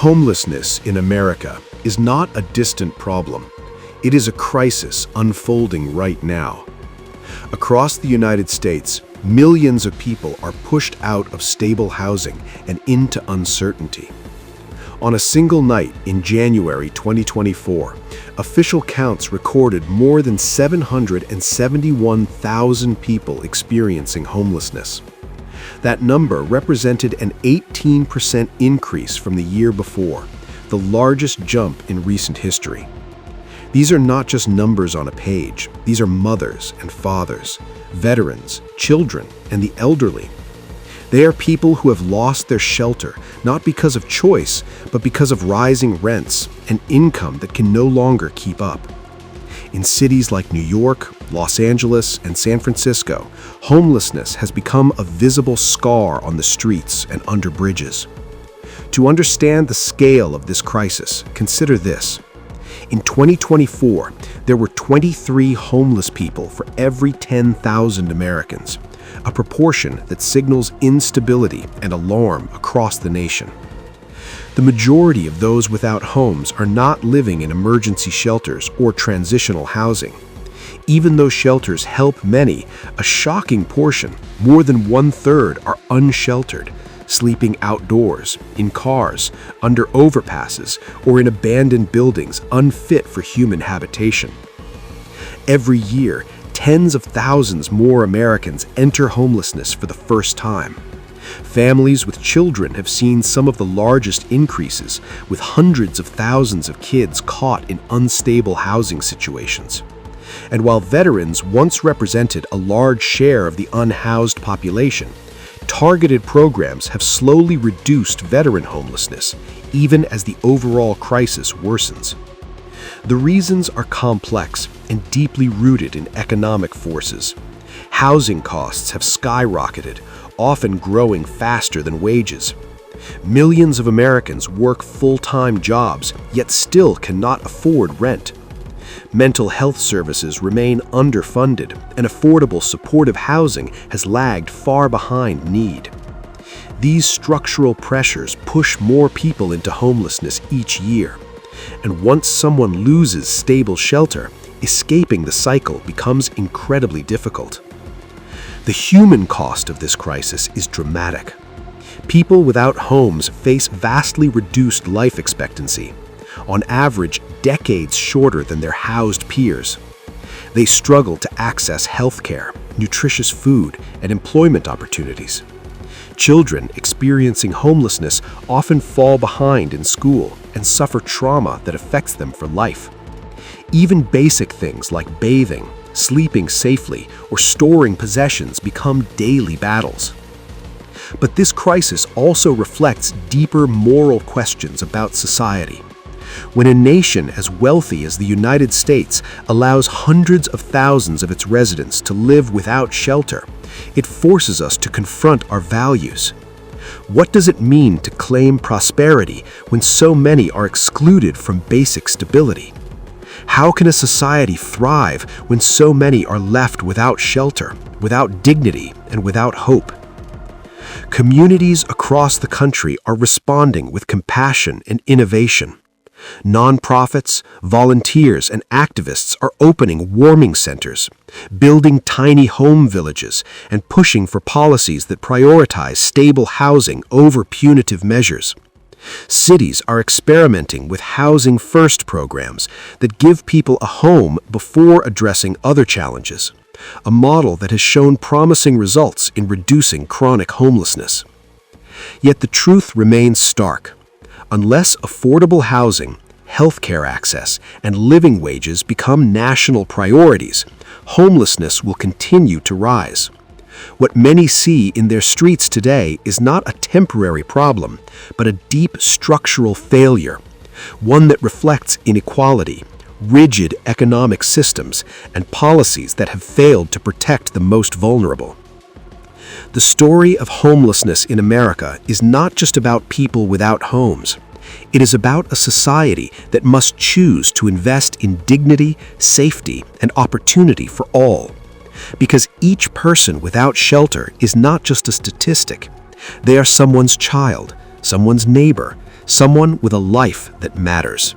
Homelessness in America is not a distant problem. It is a crisis unfolding right now. Across the United States, millions of people are pushed out of stable housing and into uncertainty. On a single night in January 2024, official counts recorded more than 771,000 people experiencing homelessness. That number represented an 18% increase from the year before, the largest jump in recent history. These are not just numbers on a page. These are mothers and fathers, veterans, children, and the elderly. They are people who have lost their shelter, not because of choice, but because of rising rents and income that can no longer keep up. In cities like New York, Los Angeles, and San Francisco, homelessness has become a visible scar on the streets and under bridges. To understand the scale of this crisis, consider this. In 2024, there were 23 homeless people for every 10,000 Americans, a proportion that signals instability and alarm across the nation. The majority of those without homes are not living in emergency shelters or transitional housing. Even though shelters help many, a shocking portion, more than one-third, are unsheltered, sleeping outdoors, in cars, under overpasses, or in abandoned buildings unfit for human habitation. Every year, tens of thousands more Americans enter homelessness for the first time. Families with children have seen some of the largest increases, with hundreds of thousands of kids caught in unstable housing situations. And while veterans once represented a large share of the unhoused population, targeted programs have slowly reduced veteran homelessness, even as the overall crisis worsens. The reasons are complex and deeply rooted in economic forces. Housing costs have skyrocketed, often growing faster than wages. Millions of Americans work full-time jobs, yet still cannot afford rent. Mental health services remain underfunded, and affordable supportive housing has lagged far behind need. These structural pressures push more people into homelessness each year, and once someone loses stable shelter, escaping the cycle becomes incredibly difficult. The human cost of this crisis is dramatic. People without homes face vastly reduced life expectancy, on average decades shorter than their housed peers. They struggle to access healthcare, nutritious food, and employment opportunities. Children experiencing homelessness often fall behind in school and suffer trauma that affects them for life. Even basic things like bathing, sleeping safely, or storing possessions become daily battles. But this crisis also reflects deeper moral questions about society. When a nation as wealthy as the United States allows hundreds of thousands of its residents to live without shelter, it forces us to confront our values. What does it mean to claim prosperity when so many are excluded from basic stability? How can a society thrive when so many are left without shelter, without dignity, and without hope? Communities across the country are responding with compassion and innovation. Nonprofits, volunteers, and activists are opening warming centers, building tiny home villages, and pushing for policies that prioritize stable housing over punitive measures. Cities are experimenting with housing first programs that give people a home before addressing other challenges, a model that has shown promising results in reducing chronic homelessness. Yet the truth remains stark. Unless affordable housing, healthcare access, and living wages become national priorities, homelessness will continue to rise. What many see in their streets today is not a temporary problem, but a deep structural failure, one that reflects inequality, rigid economic systems, and policies that have failed to protect the most vulnerable. The story of homelessness in America is not just about people without homes. It is about a society that must choose to invest in dignity, safety, and opportunity for all. Because each person without shelter is not just a statistic. They are someone's child, someone's neighbor, someone with a life that matters.